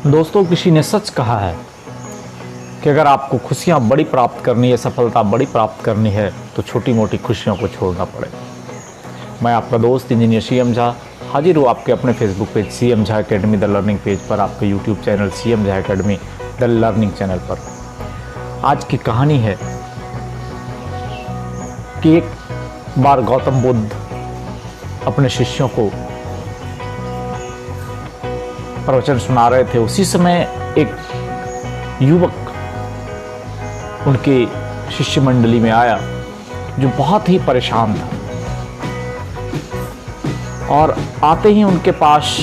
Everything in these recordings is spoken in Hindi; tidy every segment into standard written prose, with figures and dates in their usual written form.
दोस्तों, किसी ने सच कहा है कि अगर आपको खुशियां बड़ी प्राप्त करनी है, सफलता बड़ी प्राप्त करनी है, तो छोटी मोटी खुशियों को छोड़ना पड़े। मैं आपका दोस्त इंजीनियर सीएम झा हाजिर हूँ आपके अपने Facebook page CM Jha academy the learning page पर, आपके YouTube channel CM Jha academy the learning channel पर। आज की कहानी है कि एक बार गौतम बुद्ध अपने शिष्यों को प्रवचन सुना रहे थे। उसी समय एक युवक उनके शिष्य मंडली में आया जो बहुत ही परेशान था, और आते ही उनके पास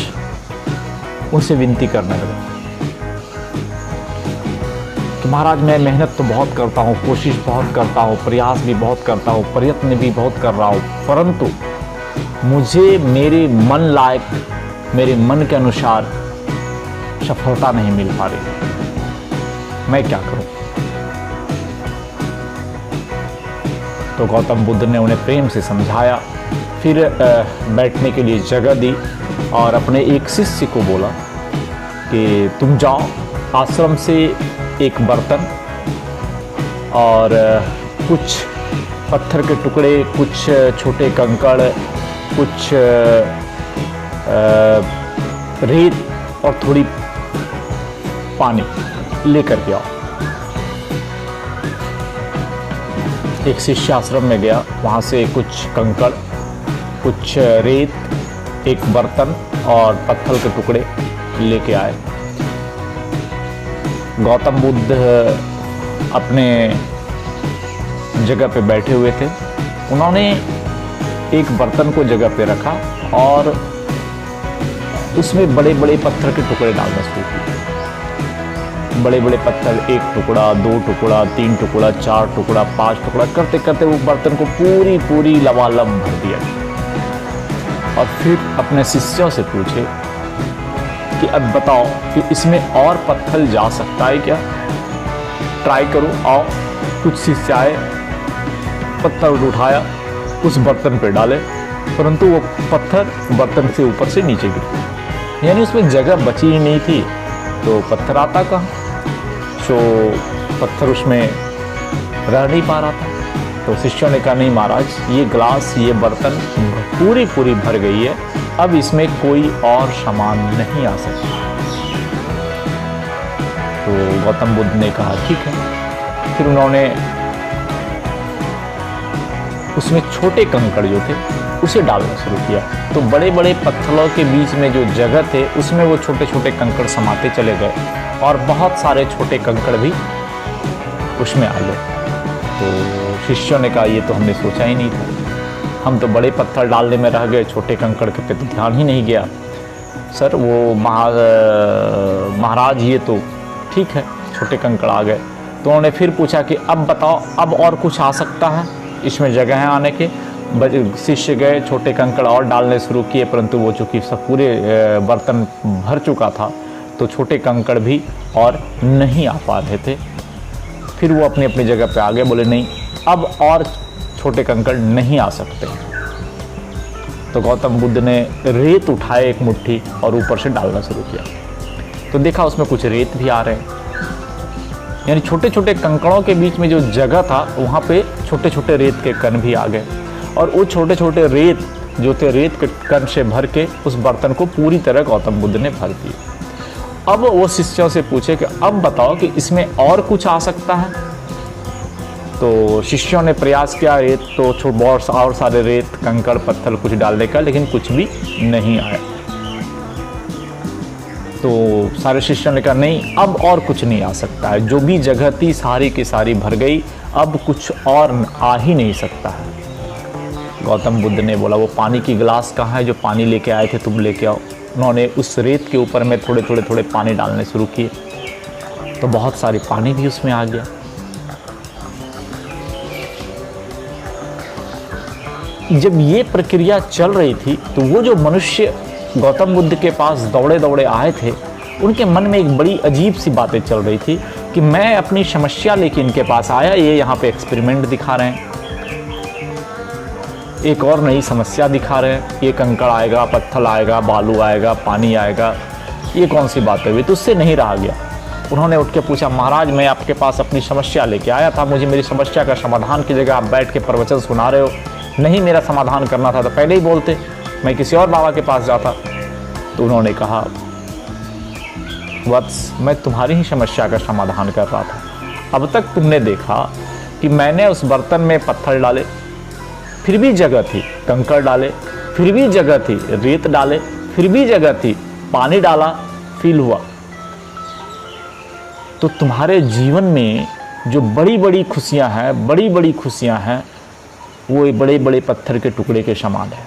उनसे विनती करने लगा कि महाराज, मैं मेहनत तो बहुत करता हूँ, कोशिश बहुत करता हूँ, प्रयास भी बहुत करता हूँ, प्रयत्न भी बहुत कर रहा हूँ, परंतु मुझे मेरे मन लायक, मेरे मन के अनुसार सफलता नहीं मिल पा रही। मैं क्या करूं? तो गौतम बुद्ध ने उन्हें प्रेम से समझाया, फिर बैठने के लिए जगह दी और अपने एक शिष्य को बोला कि तुम जाओ आश्रम से एक बर्तन और कुछ पत्थर के टुकड़े, कुछ छोटे कंकड़, कुछ रेत और थोड़ी पानी लेकर के आओ। एक शिष्य आश्रम में गया, वहां से कुछ कंकड़, कुछ रेत, एक बर्तन और पत्थर के टुकड़े लेके आए। गौतम बुद्ध अपने जगह पे बैठे हुए थे। उन्होंने एक बर्तन को जगह पे रखा और उसमें बड़े बड़े पत्थर के टुकड़े डालना शुरू किए। बड़े बड़े पत्थर, एक टुकड़ा, दो टुकड़ा, तीन टुकड़ा, चार टुकड़ा, पांच टुकड़ा करते करते वो बर्तन को पूरी लबालब भर दिया। और फिर अपने शिष्यों से पूछे कि अब बताओ कि इसमें और पत्थर जा सकता है क्या? ट्राई करो, आओ। कुछ शिष्य आए, पत्थर उठाया, उस बर्तन पे डाले, परंतु वो पत्थर बर्तन से ऊपर से नीचे गिर गए, यानी उसमें जगह बची ही नहीं थी। तो पत्थर आता कहाँ? तो पत्थर उसमें रह नहीं पा रहा था। तो शिष्यों ने कहा, नहीं महाराज, ये गिलास, ये बर्तन पूरी भर गई है, अब इसमें कोई और सामान नहीं आ सकता। तो गौतम बुद्ध ने कहा ठीक है। फिर उन्होंने उसमें छोटे कंकड़ जो थे उसे डालना शुरू किया। तो बड़े बड़े पत्थरों के बीच में जो जगह थे उसमें वो छोटे छोटे कंकड़ समाते चले गए और बहुत सारे छोटे कंकड़ भी उसमें आ गए। तो शिष्यों ने कहा, ये तो हमने सोचा ही नहीं था, हम तो बड़े पत्थर डालने में रह गए, छोटे कंकड़ के पे तो ध्यान ही नहीं गया। सर वो महाराज, ये तो ठीक है, छोटे कंकड़ आ गए। तो उन्होंने फिर पूछा कि अब बताओ, अब और कुछ आ सकता है? इसमें जगह है आने के? शिष्य गए, छोटे कंकड़ और डालने शुरू किए, परंतु वो चूंकि सब पूरे बर्तन भर चुका था तो छोटे कंकड़ भी और नहीं आ पा रहे थे। फिर वो अपनी अपनी जगह पे आ गए, बोले नहीं, अब और छोटे कंकड़ नहीं आ सकते। तो गौतम बुद्ध ने रेत उठाए एक मुट्ठी और ऊपर से डालना शुरू किया। तो देखा उसमें कुछ रेत भी आ रहे हैं, यानी छोटे छोटे कंकड़ों के बीच में जो जगह था वहाँ पे छोटे छोटे रेत के कण भी आ गए, और वो छोटे छोटे रेत जो थे, रेत के कण से भर के उस बर्तन को पूरी तरह गौतम बुद्ध ने भर दिया। अब वो शिष्यों से पूछे कि अब बताओ कि इसमें और कुछ आ सकता है? तो शिष्यों ने प्रयास किया, रेत तो बहुत और सारे रेत, कंकड़, पत्थर कुछ डालने का, लेकिन कुछ भी नहीं आया। तो सारे शिष्यों ने कहा, नहीं, अब और कुछ नहीं आ सकता है, जो भी जगह थी सारी की सारी भर गई, अब कुछ और आ ही नहीं सकता है। गौतम बुद्ध ने बोला, वो पानी की गिलास कहाँ है जो पानी लेके आए थे, तुम लेके आओ। उन्होंने उस रेत के ऊपर में थोड़े पानी डालने शुरू किए, तो बहुत सारी पानी भी उसमें आ गया। जब ये प्रक्रिया चल रही थी तो वो जो मनुष्य गौतम बुद्ध के पास दौड़े दौड़े आए थे, उनके मन में एक बड़ी अजीब सी बातें चल रही थी कि मैं अपनी समस्या लेके इनके पास आया, ये यहाँ पे एक्सपेरिमेंट दिखा रहे हैं, एक और नई समस्या दिखा रहे हैं। ये कंकड़ आएगा, पत्थर आएगा, बालू आएगा, पानी आएगा, ये कौन सी बात हुई? तो उससे नहीं रहा गया। उन्होंने उठ के पूछा, महाराज मैं आपके पास अपनी समस्या लेके आया था, मुझे मेरी समस्या का समाधान की जगह आप बैठ के प्रवचन सुना रहे हो। नहीं मेरा समाधान करना था तो पहले ही बोलते, मैं किसी और बाबा के पास जाता। तो उन्होंने कहा, वत्स मैं तुम्हारी ही समस्या का समाधान कर रहा था। अब तक तुमने देखा कि मैंने उस बर्तन में पत्थर डाले, फिर भी जगह थी, कंकड़ डाले फिर भी जगह थी, रेत डाले फिर भी जगह थी, पानी डाला फील हुआ। तो तुम्हारे जीवन में जो बड़ी बड़ी खुशियां हैं, बड़ी बड़ी खुशियां हैं, वो बड़े बड़े पत्थर के टुकड़े के समान है।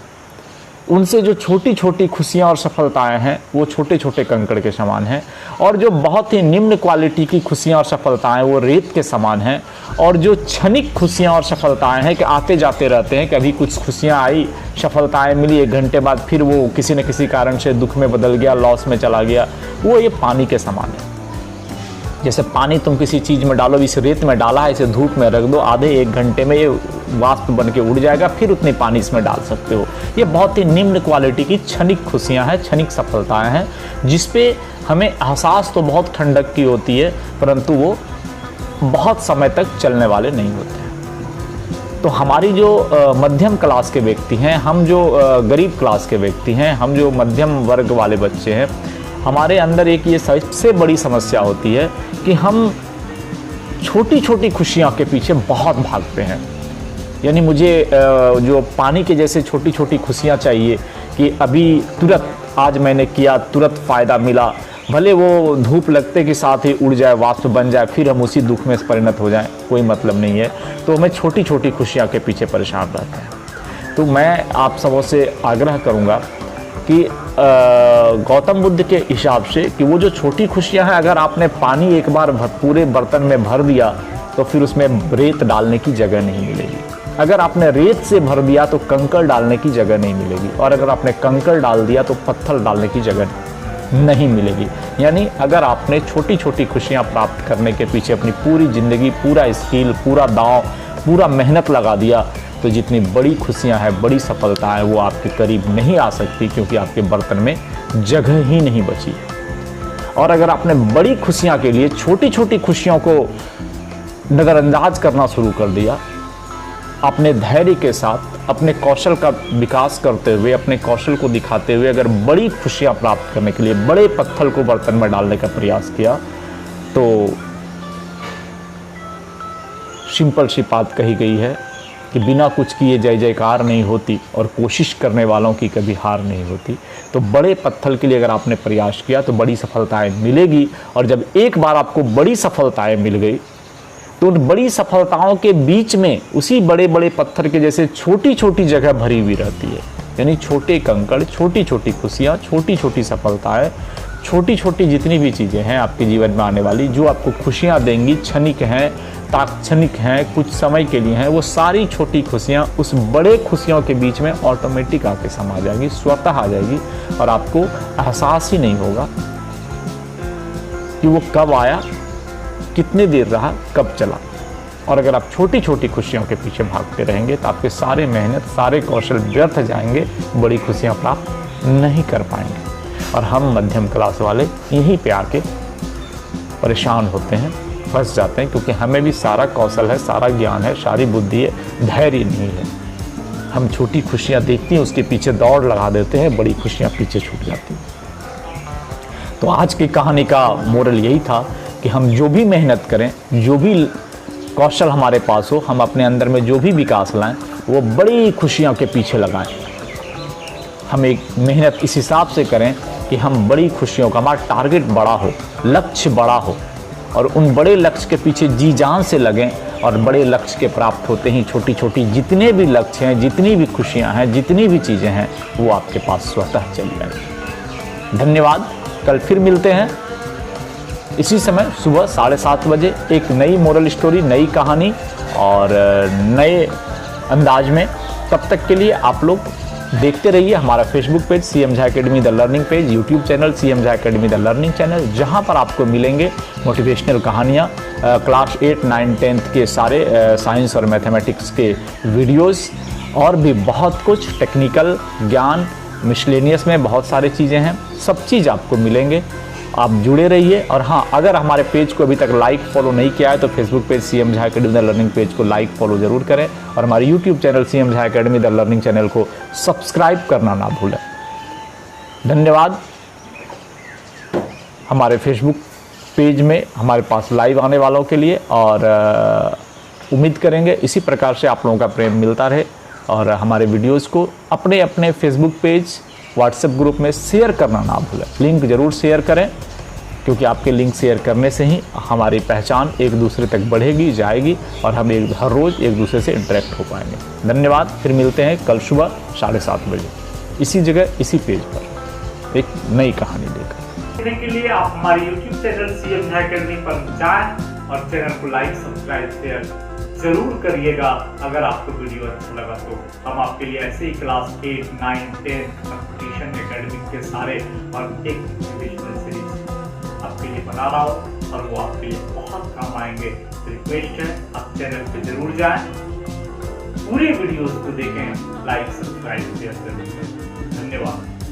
उनसे जो छोटी छोटी खुशियां और सफलताएं हैं वो छोटे छोटे कंकड़ के समान हैं। और जो बहुत ही निम्न क्वालिटी की खुशियां और सफलताएं वो रेत के समान हैं। और जो क्षणिक खुशियां और सफलताएं हैं कि आते जाते रहते हैं, कभी कुछ खुशियां आई, सफलताएं मिली, 1 घंटे बाद फिर वो किसी न किसी कारण से दुख में बदल गया, लॉस में चला गया, वो ये पानी के समान है। जैसे पानी तुम किसी चीज़ में डालो, इस रेत में डाला है, इसे धूप में रख दो, आधे 1 घंटे में ये वाष्प बन के उड़ जाएगा, फिर उतनी पानी इसमें डाल सकते हो। ये बहुत ही निम्न क्वालिटी की क्षणिक खुशियां हैं, क्षणिक सफलताएं हैं, जिसपे हमें एहसास तो बहुत ठंडक की होती है, परंतु वो बहुत समय तक चलने वाले नहीं होते हैं। तो हमारी जो मध्यम क्लास के व्यक्ति हैं, हम जो गरीब क्लास के व्यक्ति हैं, हम जो मध्यम वर्ग वाले बच्चे हैं, हमारे अंदर एक ये सबसे बड़ी समस्या होती है कि हम छोटी छोटी खुशियों के पीछे बहुत भागते हैं। यानी मुझे जो पानी के जैसे छोटी छोटी खुशियाँ चाहिए कि अभी तुरंत आज मैंने किया, तुरंत फ़ायदा मिला, भले वो धूप लगते के साथ ही उड़ जाए, वाष्प बन जाए, फिर हम उसी दुख में परिणत हो जाएं, कोई मतलब नहीं है। तो हमें छोटी छोटी खुशियाँ के पीछे परेशान रहते हैं। तो मैं आप सबों से आग्रह करूँगा कि गौतम बुद्ध के हिसाब से कि वो जो छोटी खुशियां हैं, अगर आपने पानी एक बार पूरे बर्तन में भर दिया तो फिर उसमें रेत डालने की जगह नहीं मिलेगी। अगर आपने रेत से भर दिया तो कंकड़ डालने की जगह नहीं मिलेगी। और अगर आपने कंकड़ डाल दिया तो पत्थर डालने की जगह नहीं मिलेगी। यानी अगर आपने छोटी छोटी खुशियां प्राप्त करने के पीछे अपनी पूरी ज़िंदगी, पूरा स्किल, पूरा दांव, पूरा मेहनत लगा दिया, तो जितनी बड़ी खुशियां हैं, बड़ी सफलताएं, वो आपके करीब नहीं आ सकती, क्योंकि आपके बर्तन में जगह ही नहीं बची। और अगर आपने बड़ी खुशियां के लिए छोटी छोटी खुशियों को नज़रअंदाज करना शुरू कर दिया, अपने धैर्य के साथ अपने कौशल का विकास करते हुए, अपने कौशल को दिखाते हुए अगर बड़ी खुशियां प्राप्त करने के लिए बड़े पत्थर को बर्तन में डालने का प्रयास किया, तो सिंपल सी बात कही गई है कि बिना कुछ किए जय जयकार नहीं होती, और कोशिश करने वालों की कभी हार नहीं होती। तो बड़े पत्थर के लिए अगर आपने प्रयास किया तो बड़ी सफलताएं मिलेगी। और जब एक बार आपको बड़ी सफलताएं मिल गई, तो उन बड़ी सफलताओं के बीच में उसी बड़े बड़े पत्थर के जैसे छोटी छोटी जगह भरी हुई रहती है। यानी छोटे कंकड़, छोटी छोटी खुशियाँ, छोटी छोटी सफलताएं, छोटी छोटी जितनी भी चीज़ें हैं आपके जीवन में आने वाली, जो आपको खुशियाँ देंगी, क्षणिक हैं, तात्क्षणिक हैं, कुछ समय के लिए हैं, वो सारी छोटी खुशियाँ उस बड़े खुशियों के बीच में ऑटोमेटिक आके समा जाएगी, स्वतः आ जाएगी, और आपको एहसास ही नहीं होगा कि वो कब आया, कितनी देर रहा, कब चला। और अगर आप छोटी छोटी खुशियों के पीछे भागते रहेंगे तो आपके सारे मेहनत, सारे कौशल व्यर्थ जाएंगे, बड़ी खुशियाँ प्राप्त नहीं कर पाएंगे। और हम मध्यम क्लास वाले यहीं पे आके परेशान होते हैं, फंस जाते हैं, क्योंकि हमें भी सारा कौशल है, सारा ज्ञान है, सारी बुद्धि है, धैर्य नहीं है। हम छोटी खुशियाँ देखती हैं, उसके पीछे दौड़ लगा देते हैं, बड़ी खुशियाँ पीछे छूट जाती हैं। तो आज की कहानी का मोरल यही था कि हम जो भी मेहनत करें, जो भी कौशल हमारे पास हो, हम अपने अंदर में जो भी विकास लाएं, वो बड़ी खुशियों के पीछे लगाएं। हम एक मेहनत इस हिसाब से करें कि हम बड़ी खुशियों का, हमारा टारगेट बड़ा हो, लक्ष्य बड़ा हो, और उन बड़े लक्ष्य के पीछे जी जान से लगें। और बड़े लक्ष्य के प्राप्त होते ही छोटी छोटी जितने भी लक्ष्य हैं, जितनी भी खुशियां हैं, जितनी भी चीज़ें हैं, वो आपके पास स्वतः चली आएगी। धन्यवाद। कल फिर मिलते हैं इसी समय सुबह 7:30 बजे, एक नई मोरल स्टोरी, नई कहानी और नए अंदाज में। तब तक के लिए आप लोग देखते रहिए हमारा Facebook page CM Jha Academy the learning page, YouTube channel CM Jha Academy the learning channel, जहां पर आपको मिलेंगे मोटिवेशनल कहानियां, क्लास 8, 9, 10 के सारे साइंस और मैथमेटिक्स के वीडियोस, और भी बहुत कुछ टेक्निकल ज्ञान मिसलेनियस में बहुत सारी चीज़ें हैं, सब चीज़ आपको मिलेंगे। आप जुड़े रहिए। और हाँ, अगर हमारे पेज को अभी तक लाइक फॉलो नहीं किया है तो Facebook page CM Jha academy the learning page को लाइक फॉलो जरूर करें और हमारे YouTube channel CM Jha academy the learning channel को सब्सक्राइब करना ना भूलें। धन्यवाद। हमारे फेसबुक पेज में हमारे पास लाइव आने वालों के लिए, और उम्मीद करेंगे इसी प्रकार से आप लोगों का प्रेम मिलता रहे और हमारे वीडियोस को अपने अपने फेसबुक पेज, व्हाट्सएप ग्रुप में शेयर करना ना भूलें। लिंक ज़रूर शेयर करें, क्योंकि आपके लिंक शेयर करने से ही हमारी पहचान एक दूसरे तक बढ़ेगी, जाएगी और हम हर रोज़ एक दूसरे से इंटरेक्ट हो पाएंगे। धन्यवाद। फिर मिलते हैं कल सुबह 7:30 बजे इसी जगह, इसी पेज पर एक नई कहानी लेकर। देखने के लिए आप हमारे YouTube channel CM Jha academy पर जाएं और चैनल को लाइक, सब्सक्राइब, शेयर जरूर करिएगा। अगर आपको वीडियो अच्छा लगा तो हम आपके लिए ऐसे ही क्लास 8, 9, 10 कंपटीशन एकेडमिक के सारे और एक मोटिवेशनल सीरीज आपके लिए बना रहा हूँ और वो आपके लिए बहुत काम आएंगे। रिक्वेस्ट है आप चैनल पे जरूर जाएं, पूरे वीडियोस को देखें, लाइक, सब्सक्राइब, शेयर करें। धन्यवाद।